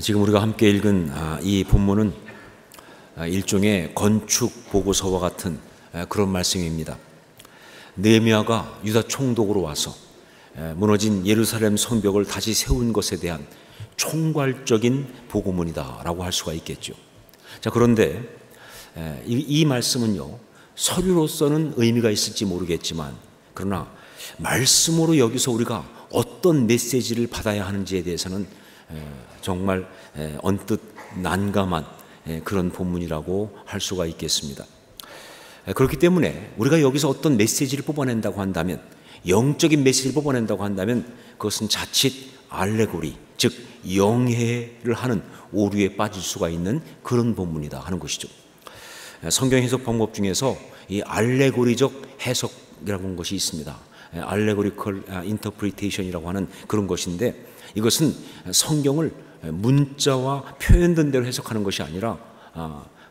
지금 우리가 함께 읽은 이 본문은 일종의 건축 보고서와 같은 그런 말씀입니다. 느헤미야가 유다 총독으로 와서 무너진 예루살렘 성벽을 다시 세운 것에 대한 총괄적인 보고문이다라고 할 수가 있겠죠. 자, 그런데 이 말씀은요, 서류로서는 의미가 있을지 모르겠지만, 그러나 말씀으로 여기서 우리가 어떤 메시지를 받아야 하는지에 대해서는 정말 언뜻 난감한 그런 본문이라고 할 수가 있겠습니다. 그렇기 때문에 우리가 여기서 어떤 메시지를 뽑아낸다고 한다면, 영적인 메시지를 뽑아낸다고 한다면, 그것은 자칫 알레고리, 즉 영해를 하는 오류에 빠질 수가 있는 그런 본문이다 하는 것이죠. 성경 해석 방법 중에서 이 알레고리적 해석이라고 하는 것이 있습니다. 알레고리컬 인터프리테이션이라고 하는 그런 것인데, 이것은 성경을 문자와 표현된 대로 해석하는 것이 아니라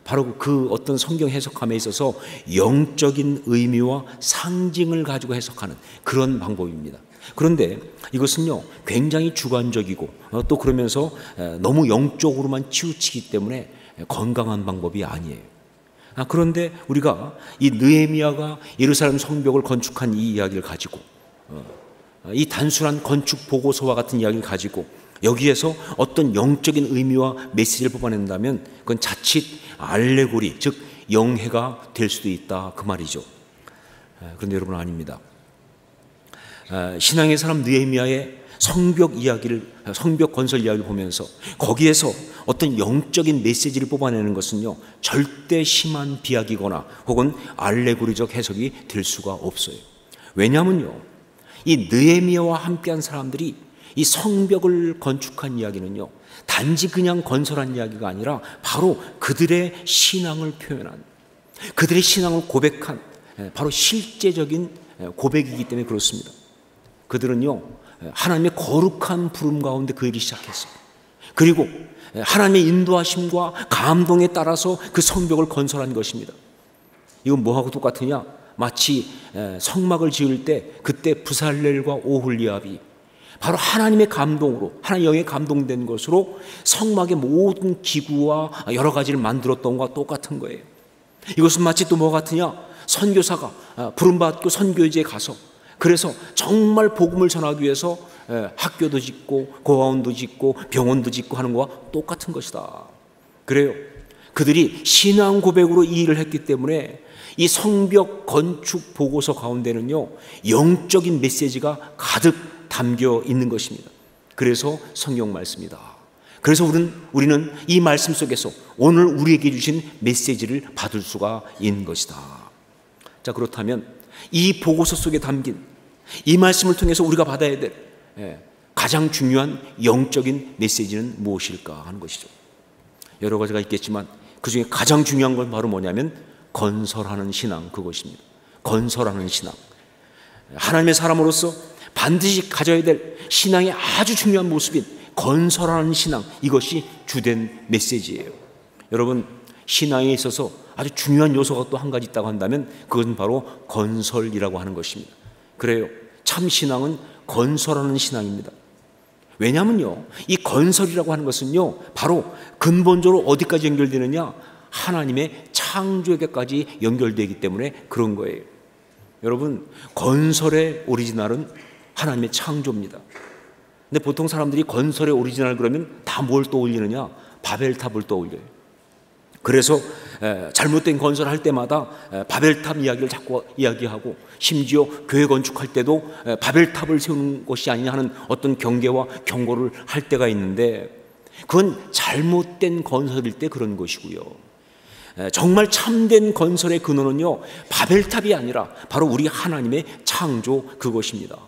바로 그 어떤 성경 해석함에 있어서 영적인 의미와 상징을 가지고 해석하는 그런 방법입니다. 그런데 이것은요, 굉장히 주관적이고 또 그러면서 너무 영적으로만 치우치기 때문에 건강한 방법이 아니에요. 그런데 우리가 이 느헤미야가 예루살렘 성벽을 건축한 이 이야기를 가지고, 이 단순한 건축 보고서와 같은 이야기를 가지고 여기에서 어떤 영적인 의미와 메시지를 뽑아낸다면 그건 자칫 알레고리, 즉 영해가 될 수도 있다, 그 말이죠. 그런데 여러분, 아닙니다. 신앙의 사람 느헤미야의 성벽 건설 이야기를 보면서 거기에서 어떤 영적인 메시지를 뽑아내는 것은요, 절대 심한 비약이거나 혹은 알레고리적 해석이 될 수가 없어요. 왜냐하면요, 이 느헤미야와 함께한 사람들이 이 성벽을 건축한 이야기는요, 단지 그냥 건설한 이야기가 아니라 바로 그들의 신앙을 표현한, 그들의 신앙을 고백한 바로 실제적인 고백이기 때문에 그렇습니다. 그들은요, 하나님의 거룩한 부름 가운데 그 일이 시작했어요. 그리고 하나님의 인도하심과 감동에 따라서 그 성벽을 건설한 것입니다. 이건 뭐하고 똑같으냐? 마치 성막을 지을 때 그때 부살렐과 오홀리압이 바로 하나님의 감동으로, 하나님의 영에 감동된 것으로 성막의 모든 기구와 여러 가지를 만들었던 것과 똑같은 거예요. 이것은 마치 또 뭐 같으냐? 선교사가 부름받고 선교지에 가서, 그래서 정말 복음을 전하기 위해서 학교도 짓고 고아원도 짓고 병원도 짓고 하는 것과 똑같은 것이다. 그래요. 그들이 신앙 고백으로 이 일을 했기 때문에 이 성벽 건축 보고서 가운데는요, 영적인 메시지가 가득 담겨 있는 것입니다. 그래서 성경 말씀이다. 그래서 우리는 이 말씀 속에서 오늘 우리에게 주신 메시지를 받을 수가 있는 것이다. 자, 그렇다면 이 보고서 속에 담긴 이 말씀을 통해서 우리가 받아야 될 가장 중요한 영적인 메시지는 무엇일까 하는 것이죠. 여러 가지가 있겠지만 그 중에 가장 중요한 건 바로 뭐냐면 건설하는 신앙, 그것입니다. 건설하는 신앙. 하나님의 사람으로서 반드시 가져야 될 신앙의 아주 중요한 모습인 건설하는 신앙, 이것이 주된 메시지예요. 여러분, 신앙에 있어서 아주 중요한 요소가 또 한 가지 있다고 한다면 그것은 바로 건설이라고 하는 것입니다. 그래요. 참 신앙은 건설하는 신앙입니다. 왜냐하면요, 이 건설이라고 하는 것은요, 바로 근본적으로 어디까지 연결되느냐? 하나님의 창조에게까지 연결되기 때문에 그런 거예요. 여러분, 건설의 오리지널은 하나님의 창조입니다. 근데 보통 사람들이 건설의 오리지널 그러면 다 뭘 떠올리느냐? 바벨탑을 떠올려요. 그래서 잘못된 건설할 때마다 바벨탑 이야기를 자꾸 이야기하고, 심지어 교회 건축할 때도 바벨탑을 세우는 것이 아니냐 하는 어떤 경계와 경고를 할 때가 있는데, 그건 잘못된 건설일 때 그런 것이고요. 정말 참된 건설의 근원은요, 바벨탑이 아니라 바로 우리 하나님의 창조, 그것입니다.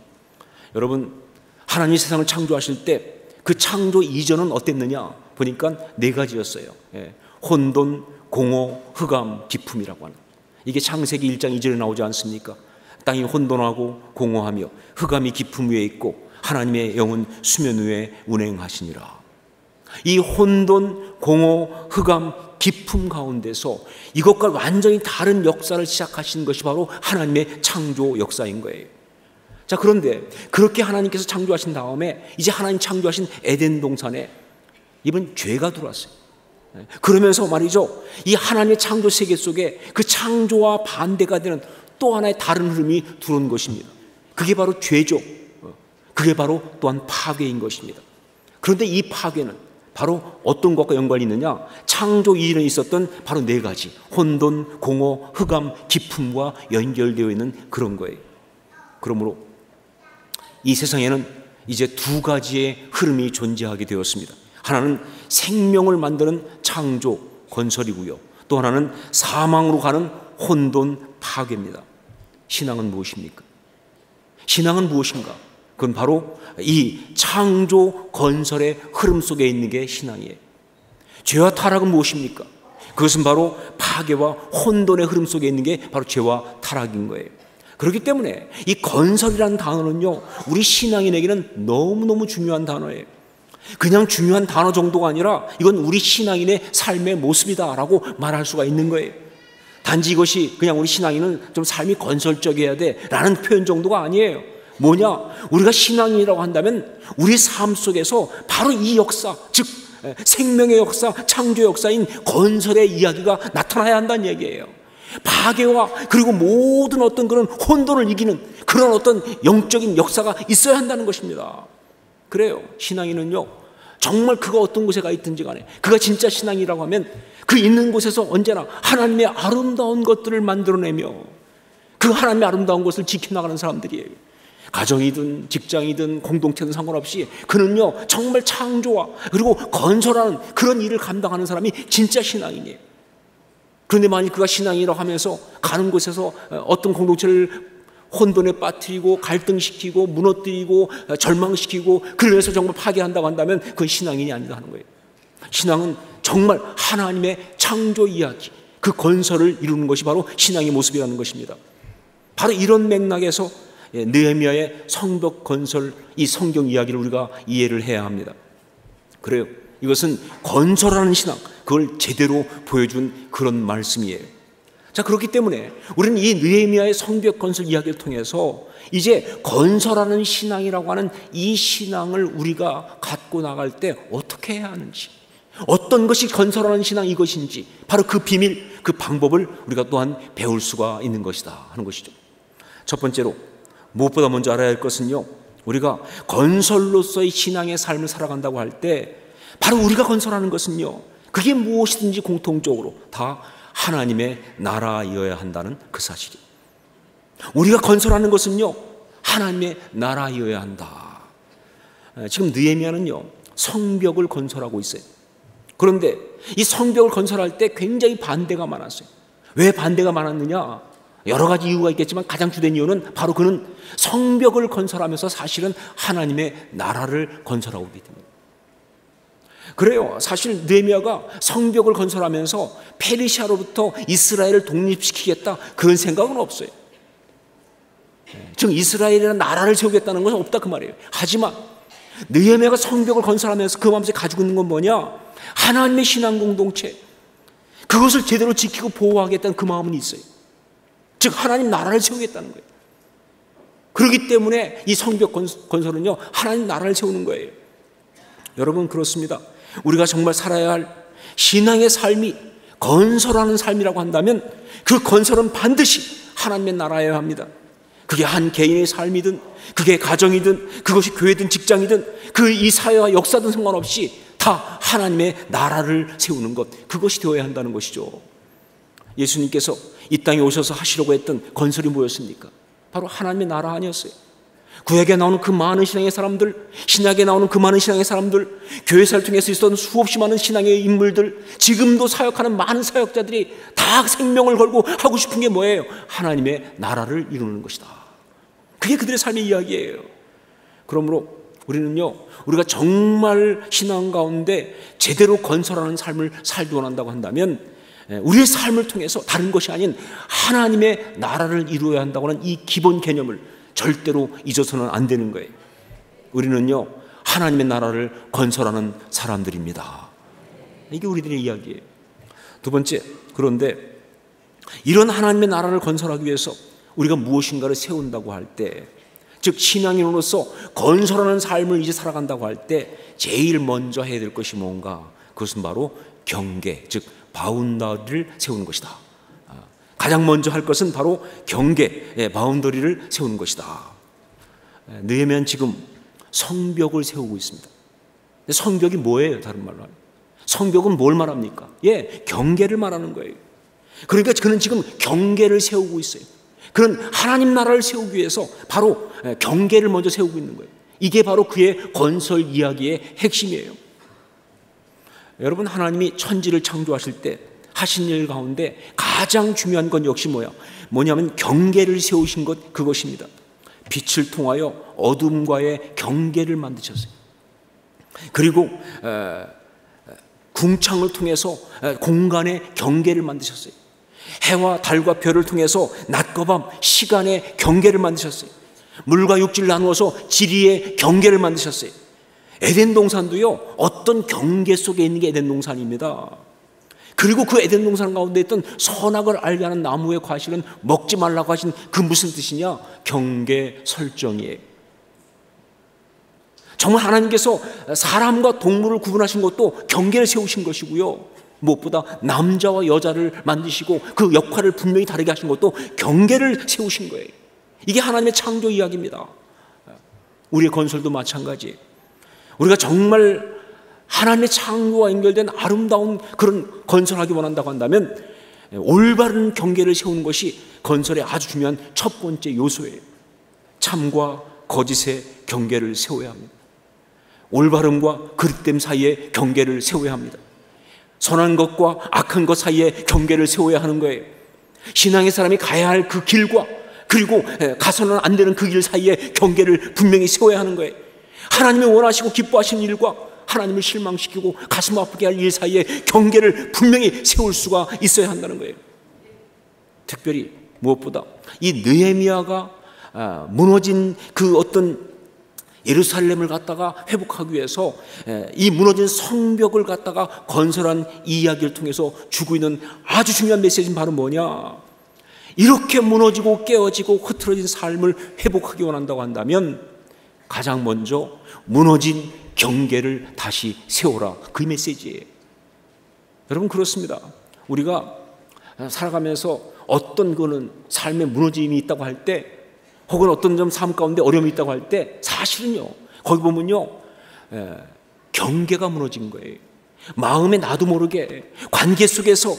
여러분, 하나님이 세상을 창조하실 때 그 창조 이전은 어땠느냐 보니까 네 가지였어요. 혼돈, 공허, 흑암, 기품이라고 하는, 이게 창세기 1장 2절에 나오지 않습니까? 땅이 혼돈하고 공허하며 흑암이 기품 위에 있고 하나님의 영은 수면 위에 운행하시니라. 이 혼돈, 공허, 흑암, 기품 가운데서 이것과 완전히 다른 역사를 시작하신 것이 바로 하나님의 창조 역사인 거예요. 자, 그런데 그렇게 하나님께서 창조하신 다음에 이제 하나님 창조하신 에덴 동산에 이번 죄가 들어왔어요. 그러면서 말이죠, 이 하나님의 창조 세계 속에 그 창조와 반대가 되는 또 하나의 다른 흐름이 들어온 것입니다. 그게 바로 죄죠. 그게 바로 또한 파괴인 것입니다. 그런데 이 파괴는 바로 어떤 것과 연관이 있느냐? 창조 이전에 있었던 바로 네 가지, 혼돈, 공허, 흑암, 기품과 연결되어 있는 그런 거예요. 그러므로 이 세상에는 이제 두 가지의 흐름이 존재하게 되었습니다. 하나는 생명을 만드는 창조, 건설이고요. 또 하나는 사망으로 가는 혼돈, 파괴입니다. 신앙은 무엇입니까? 신앙은 무엇인가? 그건 바로 이 창조, 건설의 흐름 속에 있는 게 신앙이에요. 죄와 타락은 무엇입니까? 그것은 바로 파괴와 혼돈의 흐름 속에 있는 게 바로 죄와 타락인 거예요. 그렇기 때문에 이 건설이라는 단어는요, 우리 신앙인에게는 너무너무 중요한 단어예요. 그냥 중요한 단어 정도가 아니라 이건 우리 신앙인의 삶의 모습이다라고 말할 수가 있는 거예요. 단지 이것이 그냥 우리 신앙인은 좀 삶이 건설적이어야 돼라는 표현 정도가 아니에요. 뭐냐? 우리가 신앙인이라고 한다면 우리 삶 속에서 바로 이 역사, 즉 생명의 역사, 창조 역사인 건설의 이야기가 나타나야 한다는 얘기예요. 파괴와 그리고 모든 어떤 그런 혼돈을 이기는 그런 어떤 영적인 역사가 있어야 한다는 것입니다. 그래요. 신앙인은요, 정말 그가 어떤 곳에 가 있든지 간에 그가 진짜 신앙이라고 하면 그 있는 곳에서 언제나 하나님의 아름다운 것들을 만들어내며 그 하나님의 아름다운 것을 지켜나가는 사람들이에요. 가정이든 직장이든 공동체든 상관없이 그는요, 정말 창조와 그리고 건설하는 그런 일을 감당하는 사람이 진짜 신앙인이에요. 그런데 만약 그가 신앙이라고 하면서 가는 곳에서 어떤 공동체를 혼돈에 빠뜨리고 갈등시키고 무너뜨리고 절망시키고 그러면서 정말 파괴한다고 한다면 그건 신앙인이 아니다 하는 거예요. 신앙은 정말 하나님의 창조 이야기, 그 건설을 이루는 것이 바로 신앙의 모습이라는 것입니다. 바로 이런 맥락에서 느헤미야의 성벽 건설, 이 성경 이야기를 우리가 이해를 해야 합니다. 그래요. 이것은 건설하는 신앙, 그걸 제대로 보여준 그런 말씀이에요. 자, 그렇기 때문에 우리는 이 느헤미야의 성벽 건설 이야기를 통해서 이제 건설하는 신앙이라고 하는 이 신앙을 우리가 갖고 나갈 때 어떻게 해야 하는지, 어떤 것이 건설하는 신앙 이것인지, 바로 그 비밀, 그 방법을 우리가 또한 배울 수가 있는 것이다 하는 것이죠. 첫 번째로 무엇보다 먼저 알아야 할 것은요, 우리가 건설로서의 신앙의 삶을 살아간다고 할 때 바로 우리가 건설하는 것은요, 그게 무엇이든지 공통적으로 다 하나님의 나라여야 한다는 그 사실이에요. 우리가 건설하는 것은요, 하나님의 나라여야 한다. 지금 느헤미야는요, 성벽을 건설하고 있어요. 그런데 이 성벽을 건설할 때 굉장히 반대가 많았어요. 왜 반대가 많았느냐? 여러 가지 이유가 있겠지만 가장 주된 이유는 바로 그는 성벽을 건설하면서 사실은 하나님의 나라를 건설하고 있기 때문입니다. 그래요. 사실 느헤미야가 성벽을 건설하면서 페르시아로부터 이스라엘을 독립시키겠다 그런 생각은 없어요. 즉 이스라엘이라는 나라를 세우겠다는 것은 없다 그 말이에요. 하지만 느헤미야가 성벽을 건설하면서 그 마음속에 가지고 있는 건 뭐냐? 하나님의 신앙 공동체, 그것을 제대로 지키고 보호하겠다는 그 마음은 있어요. 즉 하나님 나라를 세우겠다는 거예요. 그렇기 때문에 이 성벽 건설은요, 하나님 나라를 세우는 거예요. 여러분, 그렇습니다. 우리가 정말 살아야 할 신앙의 삶이 건설하는 삶이라고 한다면 그 건설은 반드시 하나님의 나라여야 합니다. 그게 한 개인의 삶이든 그게 가정이든 그것이 교회든 직장이든 그 이 사회와 역사든 상관없이 다 하나님의 나라를 세우는 것, 그것이 되어야 한다는 것이죠. 예수님께서 이 땅에 오셔서 하시려고 했던 건설이 뭐였습니까? 바로 하나님의 나라 아니었어요. 구약에 나오는 그 많은 신앙의 사람들, 신약에 나오는 그 많은 신앙의 사람들, 교회사를 통해서 있었던 수없이 많은 신앙의 인물들, 지금도 사역하는 많은 사역자들이 다 생명을 걸고 하고 싶은 게 뭐예요? 하나님의 나라를 이루는 것이다. 그게 그들의 삶의 이야기예요. 그러므로 우리는요, 우리가 정말 신앙 가운데 제대로 건설하는 삶을 살기 원한다고 한다면 우리의 삶을 통해서 다른 것이 아닌 하나님의 나라를 이루어야 한다고 하는 이 기본 개념을 절대로 잊어서는 안 되는 거예요. 우리는요, 하나님의 나라를 건설하는 사람들입니다. 이게 우리들의 이야기예요. 두 번째, 그런데 이런 하나님의 나라를 건설하기 위해서 우리가 무엇인가를 세운다고 할 때 즉 신앙인으로서 건설하는 삶을 이제 살아간다고 할 때 제일 먼저 해야 될 것이 뭔가? 그것은 바로 경계, 즉 바운더리를 세우는 것이다. 가장 먼저 할 것은 바로 경계, 바운더리를 세우는 것이다. 느헤미야는 지금 성벽을 세우고 있습니다. 성벽이 뭐예요? 다른 말로 하면 성벽은 뭘 말합니까? 경계를 말하는 거예요. 그러니까 그는 지금 경계를 세우고 있어요. 그는 하나님 나라를 세우기 위해서 바로 경계를 먼저 세우고 있는 거예요. 이게 바로 그의 건설 이야기의 핵심이에요. 여러분, 하나님이 천지를 창조하실 때 하신 일 가운데 가장 중요한 건 역시 뭐냐면 경계를 세우신 것, 그것입니다. 빛을 통하여 어둠과의 경계를 만드셨어요. 그리고 궁창을 통해서 공간의 경계를 만드셨어요. 해와 달과 별을 통해서 낮과 밤 시간의 경계를 만드셨어요. 물과 육지를 나누어서 지리의 경계를 만드셨어요. 에덴 동산도요, 어떤 경계 속에 있는 게 에덴 동산입니다. 그리고 그 에덴 동산 가운데 있던 선악을 알게 하는 나무의 과실은 먹지 말라고 하신 그 무슨 뜻이냐? 경계 설정이에요. 정말 하나님께서 사람과 동물을 구분하신 것도 경계를 세우신 것이고요, 무엇보다 남자와 여자를 만드시고 그 역할을 분명히 다르게 하신 것도 경계를 세우신 거예요. 이게 하나님의 창조 이야기입니다. 우리의 건설도 마찬가지예요. 우리가 정말 하나님의 창조와 연결된 아름다운 그런 건설하기 원한다고 한다면 올바른 경계를 세우는 것이 건설의 아주 중요한 첫 번째 요소예요. 참과 거짓의 경계를 세워야 합니다. 올바름과 그릇됨 사이에 경계를 세워야 합니다. 선한 것과 악한 것 사이에 경계를 세워야 하는 거예요. 신앙의 사람이 가야 할 그 길과 그리고 가서는 안 되는 그 길 사이에 경계를 분명히 세워야 하는 거예요. 하나님이 원하시고 기뻐하시는 일과 하나님을 실망시키고 가슴 아프게 할 일 사이에 경계를 분명히 세울 수가 있어야 한다는 거예요. 특별히 무엇보다 이 느헤미야가 무너진 그 어떤 예루살렘을 갖다가 회복하기 위해서 이 무너진 성벽을 갖다가 건설한 이 이야기를 통해서 주고 있는 아주 중요한 메시지는 바로 뭐냐? 이렇게 무너지고 깨어지고 흐트러진 삶을 회복하기 원한다고 한다면 가장 먼저 무너진 경계를 다시 세워라, 그 메시지예요. 여러분, 그렇습니다. 우리가 살아가면서 어떤 거는 삶에 무너짐이 있다고 할 때, 혹은 어떤 좀 삶 가운데 어려움이 있다고 할 때 사실은요, 거기 보면요, 경계가 무너진 거예요. 마음에 나도 모르게 관계 속에서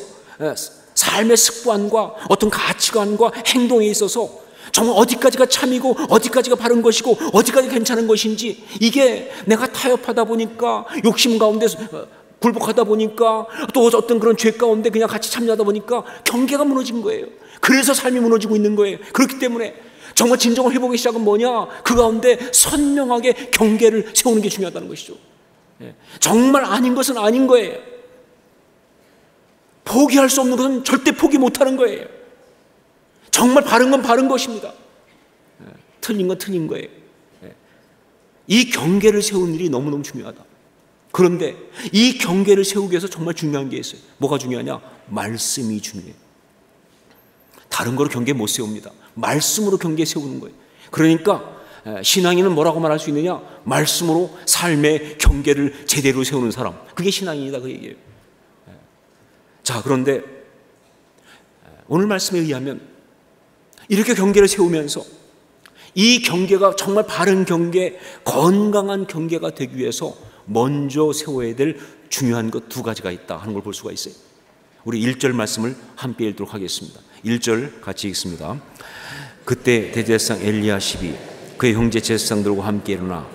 삶의 습관과 어떤 가치관과 행동에 있어서 정말 어디까지가 참이고 어디까지가 바른 것이고 어디까지 괜찮은 것인지, 이게 내가 타협하다 보니까, 욕심 가운데 굴복하다 보니까, 또 어떤 그런 죄 가운데 그냥 같이 참여하다 보니까 경계가 무너진 거예요. 그래서 삶이 무너지고 있는 거예요. 그렇기 때문에 정말 진정한 회복의 시작은 뭐냐? 그 가운데 선명하게 경계를 세우는 게 중요하다는 것이죠. 정말 아닌 것은 아닌 거예요. 포기할 수 없는 것은 절대 포기 못하는 거예요. 정말 바른 건 바른 것입니다. 틀린 건 틀린 거예요. 이 경계를 세우는 일이 너무너무 중요하다. 그런데 이 경계를 세우기 위해서 정말 중요한 게 있어요. 뭐가 중요하냐? 말씀이 중요해요. 다른 거로 경계 못 세웁니다. 말씀으로 경계 세우는 거예요. 그러니까 신앙인은 뭐라고 말할 수 있느냐? 말씀으로 삶의 경계를 제대로 세우는 사람, 그게 신앙인이다, 그 얘기예요. 자, 그런데 오늘 말씀에 의하면 이렇게 경계를 세우면서 이 경계가 정말 바른 경계, 건강한 경계가 되기 위해서 먼저 세워야 될 중요한 것 두 가지가 있다 하는 걸 볼 수가 있어요. 우리 1절 말씀을 함께 읽도록 하겠습니다. 1절 같이 읽습니다. 그때 대제사장 엘리야십이 그의 형제 제사장들과 함께 일어나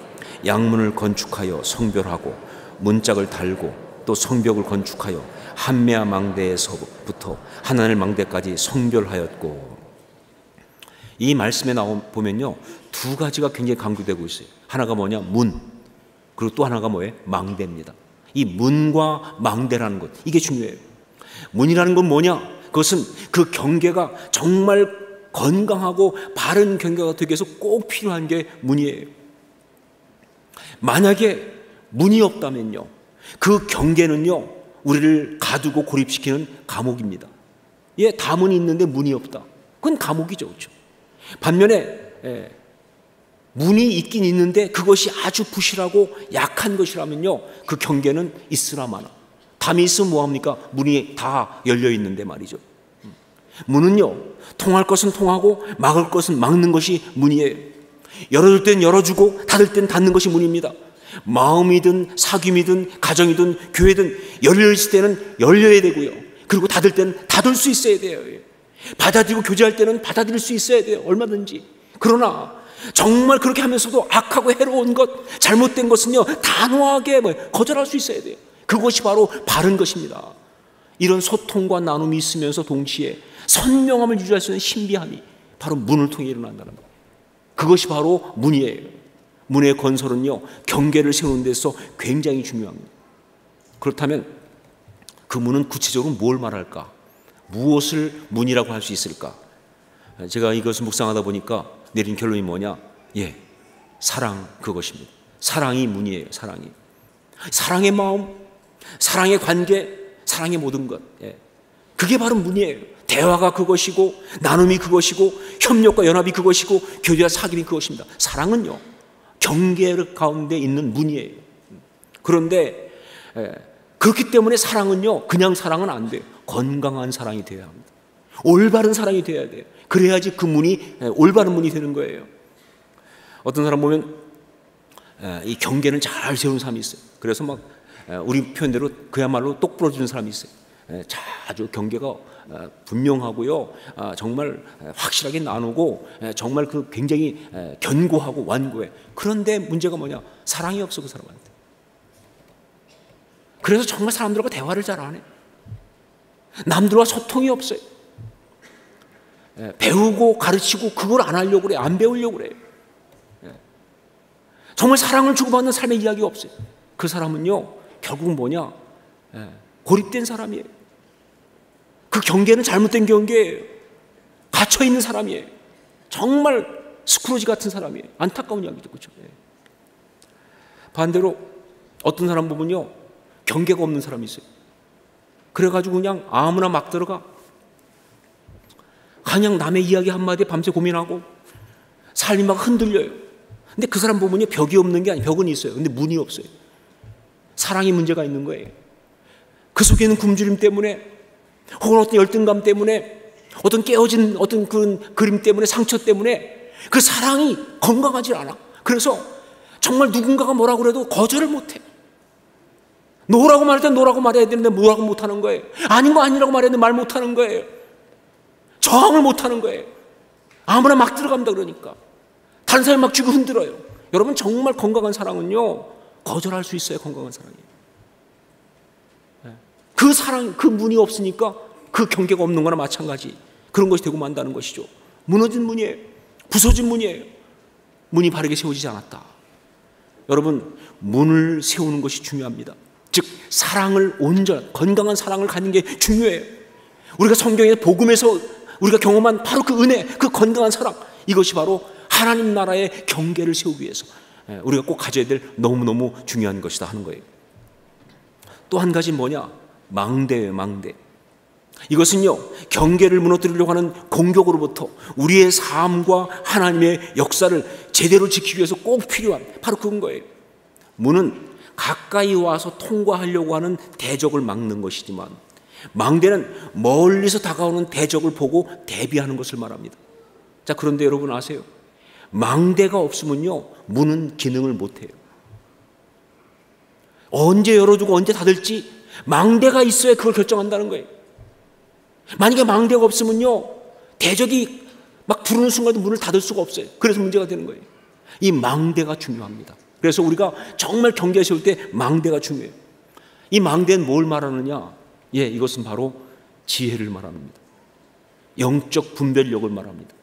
양문을 건축하여 성별하고 문짝을 달고 또 성벽을 건축하여 한메아 망대에서부터 하나넬 망대까지 성별하였고, 이 말씀에 보면요, 두 가지가 굉장히 강조되고 있어요. 하나가 뭐냐? 문. 그리고 또 하나가 뭐예요? 망대입니다. 이 문과 망대라는 것, 이게 중요해요. 문이라는 건 뭐냐? 그것은 그 경계가 정말 건강하고 바른 경계가 되기 위해서 꼭 필요한 게 문이에요. 만약에 문이 없다면요, 그 경계는요, 우리를 가두고 고립시키는 감옥입니다. 다문이 있는데 문이 없다, 그건 감옥이죠. 그렇죠? 반면에 문이 있긴 있는데 그것이 아주 부실하고 약한 것이라면요, 그 경계는 있으나 마나. 담이 있으면 뭐합니까? 문이 다 열려 있는데 말이죠. 문은요, 통할 것은 통하고 막을 것은 막는 것이 문이에요. 열어줄 땐 열어주고 닫을 땐 닫는 것이 문입니다. 마음이든 사귐이든 가정이든 교회든 열려있을 때는 열려야 되고요, 그리고 닫을 때는 닫을 수 있어야 돼요. 받아들이고 교제할 때는 받아들일 수 있어야 돼요, 얼마든지. 그러나 정말 그렇게 하면서도 악하고 해로운 것, 잘못된 것은요, 단호하게 거절할 수 있어야 돼요. 그것이 바로 바른 것입니다. 이런 소통과 나눔이 있으면서 동시에 선명함을 유지할 수 있는 신비함이 바로 문을 통해 일어난다는 것. 그것이 바로 문이에요. 문의 건설은요, 경계를 세우는 데서 굉장히 중요합니다. 그렇다면 그 문은 구체적으로 뭘 말할까? 무엇을 문이라고 할 수 있을까? 제가 이것을 묵상하다 보니까 내린 결론이 뭐냐? 사랑, 그것입니다. 사랑이 문이에요. 사랑이. 사랑의 마음, 사랑의 관계, 사랑의 모든 것. 그게 바로 문이에요. 대화가 그것이고, 나눔이 그것이고, 협력과 연합이 그것이고, 교제와 사귐이 그것입니다. 사랑은요, 경계 가운데 있는 문이에요. 그런데 그렇기 때문에 사랑은요, 그냥 사랑은 안 돼요. 건강한 사랑이 되어야 합니다. 올바른 사랑이 되어야 돼요. 그래야지 그 문이 올바른 문이 되는 거예요. 어떤 사람 보면 이 경계는 잘 세우는 사람이 있어요. 그래서 막 우리 표현대로 그야말로 똑 부러지는 사람이 있어요. 아주 경계가 분명하고요, 정말 확실하게 나누고, 정말 그 굉장히 견고하고 완고해. 그런데 문제가 뭐냐? 사랑이 없어, 그 사람한테. 그래서 정말 사람들과 대화를 잘 안 해. 남들과 소통이 없어요. 배우고 가르치고 그걸 안 하려고 그래. 안 배우려고 그래요. 정말 사랑을 주고받는 삶의 이야기가 없어요. 그 사람은요, 결국은 뭐냐? 고립된 사람이에요. 그 경계는 잘못된 경계예요. 갇혀있는 사람이에요. 정말 스크루지 같은 사람이에요. 안타까운 이야기죠. 그렇죠? 반대로 어떤 사람 보면요, 경계가 없는 사람이 있어요. 그래가지고 그냥 아무나 막 들어가. 그냥 남의 이야기 한마디에 밤새 고민하고 삶이 막 흔들려요. 근데 그 사람 보면요, 벽이 없는 게 아니에요. 벽은 있어요. 근데 문이 없어요. 사랑이 문제가 있는 거예요. 그 속에 있는 굶주림 때문에, 혹은 어떤 열등감 때문에, 어떤 깨어진 어떤 그런 그림 때문에, 상처 때문에 그 사랑이 건강하지 않아. 그래서 정말 누군가가 뭐라고 그래도 거절을 못해. 노라고 말할 때 노라고 말해야 되는데 뭐라고 못하는 거예요. 아닌 거 아니라고 말해야 되는데 말 못하는 거예요. 저항을 못하는 거예요. 아무나 막 들어간다 그러니까. 다른 사람이 막 쥐고 흔들어요. 여러분, 정말 건강한 사랑은요, 거절할 수 있어요. 건강한 사랑이. 그 사랑, 그 문이 없으니까 그 경계가 없는 거나 마찬가지. 그런 것이 되고 만다는 것이죠. 무너진 문이에요. 부서진 문이에요. 문이 바르게 세워지지 않았다. 여러분, 문을 세우는 것이 중요합니다. 즉, 사랑을 온전, 건강한 사랑을 갖는 게 중요해요. 우리가 성경의 복음에서 우리가 경험한 바로 그 은혜, 그 건강한 사랑, 이것이 바로 하나님 나라의 경계를 세우기 위해서 우리가 꼭 가져야 될 너무너무 중요한 것이다 하는 거예요. 또 한 가지 뭐냐? 망대예요. 망대. 이것은요, 경계를 무너뜨리려고 하는 공격으로부터 우리의 삶과 하나님의 역사를 제대로 지키기 위해서 꼭 필요한 바로 그런 거예요. 문은 가까이 와서 통과하려고 하는 대적을 막는 것이지만, 망대는 멀리서 다가오는 대적을 보고 대비하는 것을 말합니다. 자, 그런데 여러분 아세요? 망대가 없으면요, 문은 기능을 못해요. 언제 열어주고 언제 닫을지 망대가 있어야 그걸 결정한다는 거예요. 만약에 망대가 없으면요, 대적이 막 부르는 순간도 문을 닫을 수가 없어요. 그래서 문제가 되는 거예요. 이 망대가 중요합니다. 그래서 우리가 정말 경계 세울 때 망대가 중요해요. 이 망대는 뭘 말하느냐? 이것은 바로 지혜를 말합니다. 영적 분별력을 말합니다.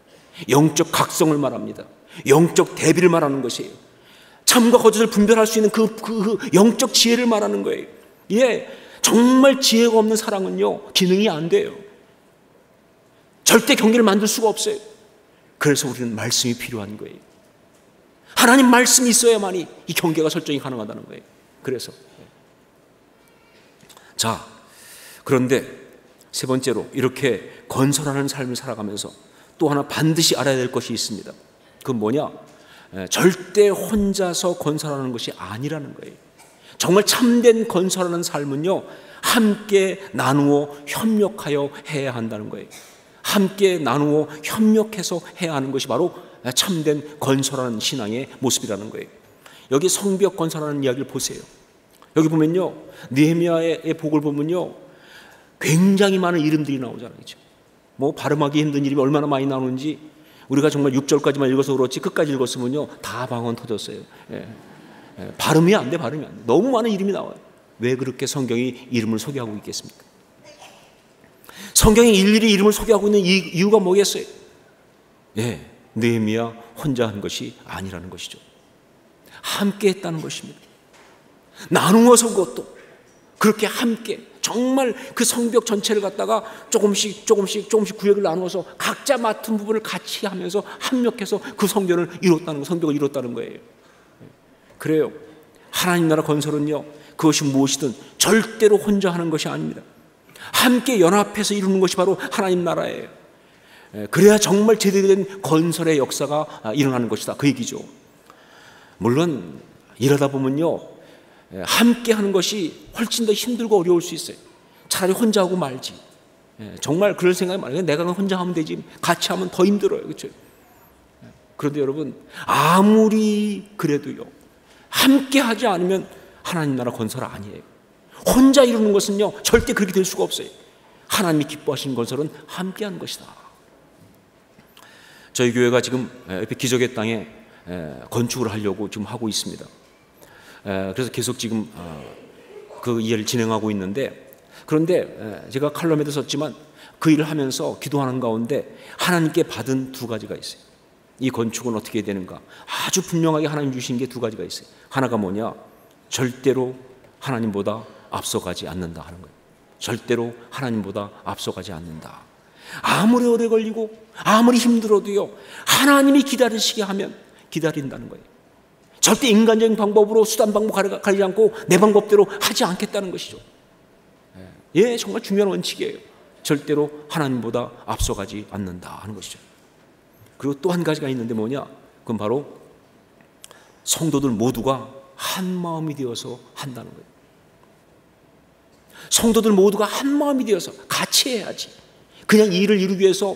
영적 각성을 말합니다. 영적 대비를 말하는 것이에요. 참과 거짓을 분별할 수 있는 그 영적 지혜를 말하는 거예요. 정말 지혜가 없는 사랑은요, 기능이 안 돼요. 절대 경계를 만들 수가 없어요. 그래서 우리는 말씀이 필요한 거예요. 하나님 말씀이 있어야만이 이 경계가 설정이 가능하다는 거예요. 그래서 자, 그런데 세 번째로 이렇게 건설하는 삶을 살아가면서 또 하나 반드시 알아야 될 것이 있습니다. 그건 뭐냐? 절대 혼자서 건설하는 것이 아니라는 거예요. 정말 참된 건설하는 삶은요, 함께 나누어 협력하여 해야 한다는 거예요. 함께 나누어 협력해서 해야 하는 것이 바로 참된 건설하는 신앙의 모습이라는 거예요. 여기 성벽 건설하는 이야기를 보세요. 여기 보면요, 느헤미야의 복을 보면요, 굉장히 많은 이름들이 나오잖아요. 그렇죠? 뭐 발음하기 힘든 이름이 얼마나 많이 나오는지, 우리가 정말 6절까지만 읽어서 그렇지 끝까지 읽었으면요 다 방언 터졌어요. 발음이 안 돼. 너무 많은 이름이 나와요. 왜 그렇게 성경이 이름을 소개하고 있겠습니까? 성경이 일일이 이름을 소개하고 있는 이유가 뭐겠어요? 느헤미야 혼자 한 것이 아니라는 것이죠. 함께 했다는 것입니다. 나누어서 그것도 그렇게 함께 정말 그 성벽 전체를 갖다가 조금씩 구역을 나누어서 각자 맡은 부분을 같이 하면서 협력해서 그 성벽을 이뤘다는 거예요. 그래요. 하나님 나라 건설은요, 그것이 무엇이든 절대로 혼자 하는 것이 아닙니다. 함께 연합해서 이루는 것이 바로 하나님 나라예요. 그래야 정말 제대로 된 건설의 역사가 일어나는 것이다, 그 얘기죠. 물론 일하다 보면요, 함께 하는 것이 훨씬 더 힘들고 어려울 수 있어요. 차라리 혼자 하고 말지. 정말 그럴 생각이 많아요. 내가 혼자 하면 되지, 같이 하면 더 힘들어요. 그렇죠? 그런데 여러분, 아무리 그래도요, 함께 하지 않으면 하나님 나라 건설 아니에요. 혼자 이루는 것은요 절대 그렇게 될 수가 없어요. 하나님이 기뻐하시는 건설은 함께 하는 것이다. 저희 교회가 지금 옆에 기적의 땅에 건축을 하려고 지금 하고 있습니다. 그래서 계속 지금 그 일을 진행하고 있는데, 그런데 제가 칼럼에도 썼지만 그 일을 하면서 기도하는 가운데 하나님께 받은 두 가지가 있어요. 이 건축은 어떻게 해야 되는가, 아주 분명하게 하나님 주신 게 두 가지가 있어요. 하나가 뭐냐, 절대로 하나님보다 앞서가지 않는다 하는 거예요. 절대로 하나님보다 앞서가지 않는다. 아무리 오래 걸리고 아무리 힘들어도요, 하나님이 기다리시게 하면 기다린다는 거예요. 절대 인간적인 방법으로 수단 방법 가리지 않고 내 방법대로 하지 않겠다는 것이죠. 정말 중요한 원칙이에요. 절대로 하나님보다 앞서가지 않는다 하는 것이죠. 그리고 또 한 가지가 있는데 뭐냐, 그건 바로 성도들 모두가 한 마음이 되어서 한다는 거예요. 성도들 모두가 한 마음이 되어서 같이 해야지. 그냥 이 일을 이루기 위해서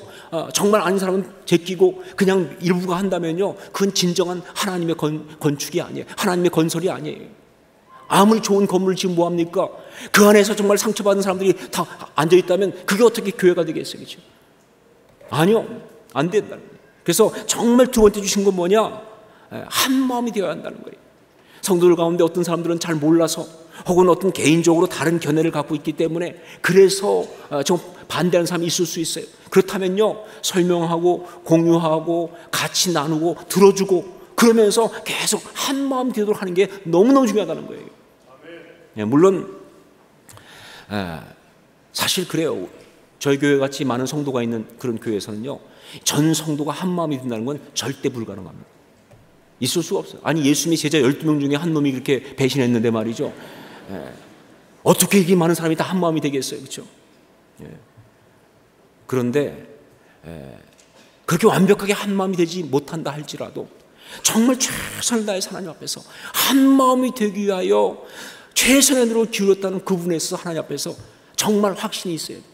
정말 아닌 사람은 제끼고 그냥 일부가 한다면요, 그건 진정한 하나님의 건축이 아니에요. 하나님의 건설이 아니에요. 아무리 좋은 건물을 지금 뭐합니까? 그 안에서 정말 상처받은 사람들이 다 앉아있다면 그게 어떻게 교회가 되겠어요? 그렇죠? 아니요, 안 된다는 거예요. 그래서 정말 두 번째 주신 건 뭐냐, 한 마음이 되어야 한다는 거예요. 성도들 가운데 어떤 사람들은 잘 몰라서 혹은 어떤 개인적으로 다른 견해를 갖고 있기 때문에 그래서 좀 반대하는 사람이 있을 수 있어요. 그렇다면요, 설명하고 공유하고 같이 나누고 들어주고 그러면서 계속 한 마음 되도록 하는 게 너무너무 중요하다는 거예요. 물론 사실 그래요. 저희 교회 같이 많은 성도가 있는 그런 교회에서는요, 전 성도가 한 마음이 된다는 건 절대 불가능합니다. 있을 수가 없어요. 아니, 예수님이 제자 12명 중에 한 놈이 그렇게 배신했는데 말이죠. 어떻게 이게 많은 사람이 다 한 마음이 되겠어요? 그렇죠? 그런데 그렇게 완벽하게 한 마음이 되지 못한다 할지라도 정말 최선을 다해서 하나님 앞에서 한 마음이 되기 위하여 최선의 노력을 기울였다는 그 부분에 있어서 하나님 앞에서 정말 확신이 있어야 돼요.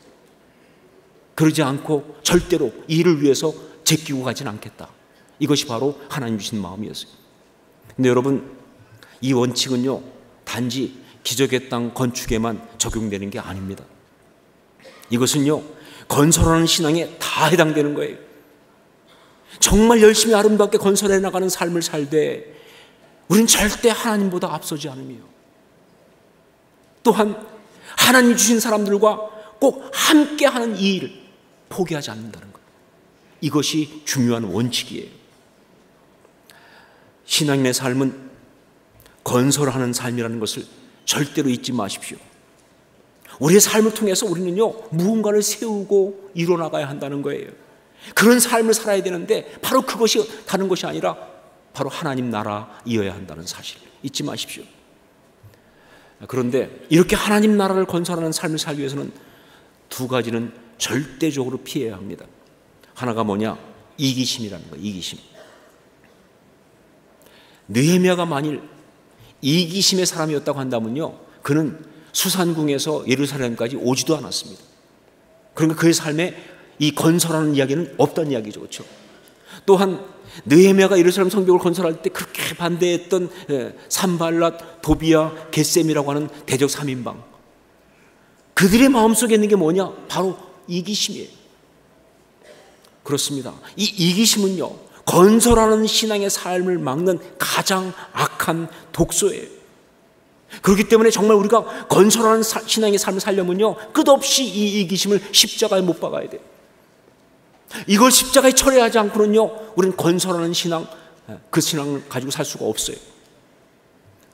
그러지 않고 절대로 이 일을 위해서 제끼고 가지는 않겠다. 이것이 바로 하나님 주신 마음이었어요. 근데 여러분, 이 원칙은요, 단지 기적의 땅 건축에만 적용되는 게 아닙니다. 이것은요, 건설하는 신앙에 다 해당되는 거예요. 정말 열심히 아름답게 건설해 나가는 삶을 살되 우린 절대 하나님보다 앞서지 않으며, 또한 하나님 주신 사람들과 꼭 함께 하는 이 일을 포기하지 않는다는 것, 이것이 중요한 원칙이에요. 신앙인의 삶은 건설하는 삶이라는 것을 절대로 잊지 마십시오. 우리의 삶을 통해서 우리는요, 무언가를 세우고 이뤄나가야 한다는 거예요. 그런 삶을 살아야 되는데 바로 그것이 다른 것이 아니라 바로 하나님 나라이어야 한다는 사실 잊지 마십시오. 그런데 이렇게 하나님 나라를 건설하는 삶을 살기 위해서는 두 가지는 절대적으로 피해야 합니다. 하나가 뭐냐? 이기심이라는 거예요. 이기심. 느헤미야가 만일 이기심의 사람이었다고 한다면요, 그는 수산궁에서 예루살렘까지 오지도 않았습니다. 그러니까 그의 삶에 이 건설하는 이야기는 없다는 이야기죠. 그렇죠? 또한 느헤미야가 예루살렘 성벽을 건설할 때 그렇게 반대했던 산발랏, 도비야, 겟셈이라고 하는 대적 3인방, 그들의 마음속에 있는 게 뭐냐? 바로 이기심이에요. 그렇습니다. 이 이기심은요, 건설하는 신앙의 삶을 막는 가장 악한 독소예요. 그렇기 때문에 정말 우리가 건설하는 신앙의 삶을 살려면요, 끝없이 이 이기심을 십자가에 못 박아야 돼요. 이걸 십자가에 처리하지 않고는요, 우리는 건설하는 신앙, 그 신앙을 가지고 살 수가 없어요.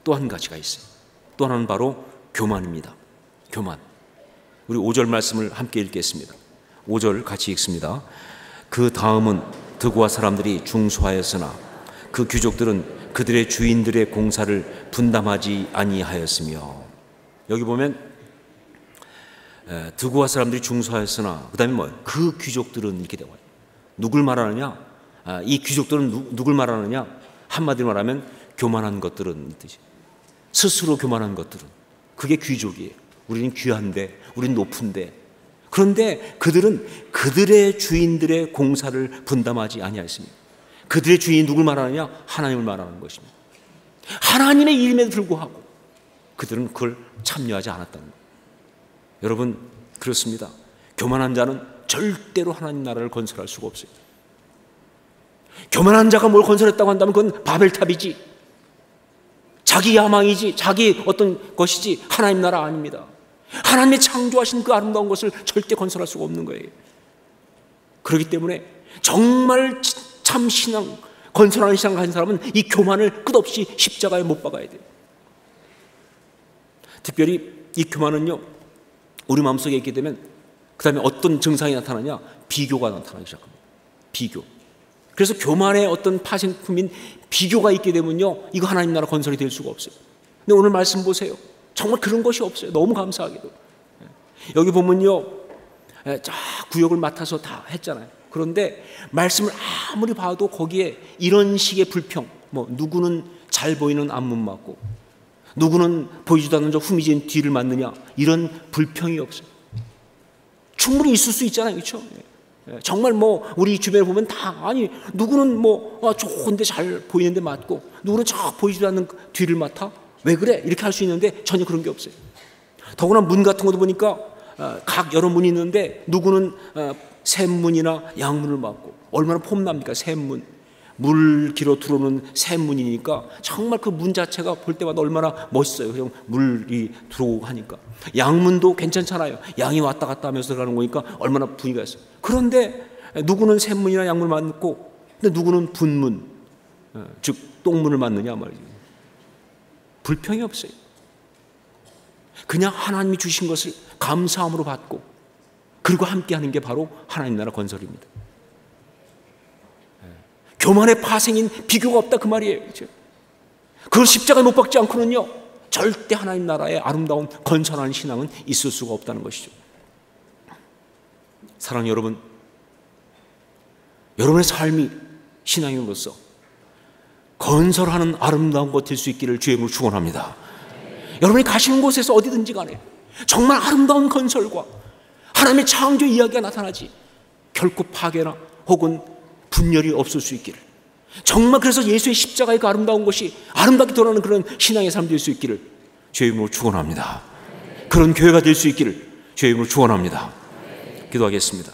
또 한 가지가 있어요. 또 하나는 바로 교만입니다. 교만. 우리 5절 말씀을 함께 읽겠습니다. 5절 같이 읽습니다. 그 다음은 드고아 사람들이 중수하였으나 그 귀족들은 그들의 주인들의 공사를 분담하지 아니하였으며. 여기 보면 드고아 사람들이 중수하였으나 그 다음에 뭐예요? 그 귀족들은 이렇게 되어요. 누굴 말하느냐? 이 귀족들은 누굴 말하느냐? 한마디로 말하면 교만한 것들은 이 뜻이에요. 스스로 교만한 것들은. 그게 귀족이에요. 우리는 귀한데, 우리는 높은데. 그런데 그들은 그들의 주인들의 공사를 분담하지 아니하였습니다. 그들의 주인이 누굴 말하느냐? 하나님을 말하는 것입니다. 하나님의 일임에도 불구하고 그들은 그걸 참여하지 않았다는 거예요. 여러분, 그렇습니다. 교만한 자는 절대로 하나님 나라를 건설할 수가 없어요. 교만한 자가 뭘 건설했다고 한다면 그건 바벨탑이지, 자기 야망이지, 자기 어떤 것이지 하나님 나라 아닙니다. 하나님의 창조하신 그 아름다운 것을 절대 건설할 수가 없는 거예요. 그렇기 때문에 정말 참 신앙, 건설하는 신앙을 가진 사람은 이 교만을 끝없이 십자가에 못 박아야 돼요. 특별히 이 교만은요, 우리 마음속에 있게 되면 그 다음에 어떤 증상이 나타나냐? 비교가 나타나기 시작합니다. 비교. 그래서 교만의 어떤 파생품인 비교가 있게 되면요, 이거 하나님 나라 건설이 될 수가 없어요. 근데 오늘 말씀 보세요. 정말 그런 것이 없어요. 너무 감사하게도. 여기 보면요, 쫙 구역을 맡아서 다 했잖아요. 그런데 말씀을 아무리 봐도 거기에 이런 식의 불평, 뭐 누구는 잘 보이는 앞문 맞고 누구는 보이지도 않는 저 후미진 뒤를 맞느냐, 이런 불평이 없어요. 충분히 있을 수 있잖아요. 그렇죠? 정말 뭐 우리 주변에 보면 다, 아니 누구는 뭐 좋은데 잘 보이는데 맞고 누구는 저 보이지도 않는 뒤를 맡아? 왜 그래? 이렇게 할 수 있는데 전혀 그런 게 없어요. 더구나 문 같은 것도 보니까 각 여러 문이 있는데 누구는 샘문이나 양문을 맡고, 얼마나 폼납니까? 샘문, 물 길어 들어오는 샘문이니까 정말 그 문 자체가 볼 때마다 얼마나 멋있어요. 그냥 물이 들어오고 하니까. 양문도 괜찮잖아요. 양이 왔다 갔다 하면서 들어가는 거니까 얼마나 분위기가 있어요. 그런데 누구는 샘문이나 양문을 맡고, 근데 누구는 분문, 즉 똥문을 맡느냐 말이죠. 불평이 없어요. 그냥 하나님이 주신 것을 감사함으로 받고, 그리고 함께하는 게 바로 하나님 나라 건설입니다. 교만의 파생인 비교가 없다 그 말이에요. 그렇죠? 그걸 십자가에 못 박지 않고는요, 절대 하나님 나라의 아름다운 건설하는 신앙은 있을 수가 없다는 것이죠. 사랑하는 여러분, 여러분의 삶이 신앙인으로서 건설하는 아름다운 것 될 수 있기를 주의 이름으로 축원합니다. 여러분이 가시는 곳에서 어디든지 간에 정말 아름다운 건설과 하나님의 창조 이야기가 나타나지 결코 파괴나 혹은 분열이 없을 수 있기를, 정말 그래서 예수의 십자가의 그 아름다운 것이 아름답게 드러나는 그런 신앙의 삶 될 수 있기를 주의 이름으로 축원합니다. 그런 교회가 될 수 있기를 주의 이름으로 축원합니다. 기도하겠습니다.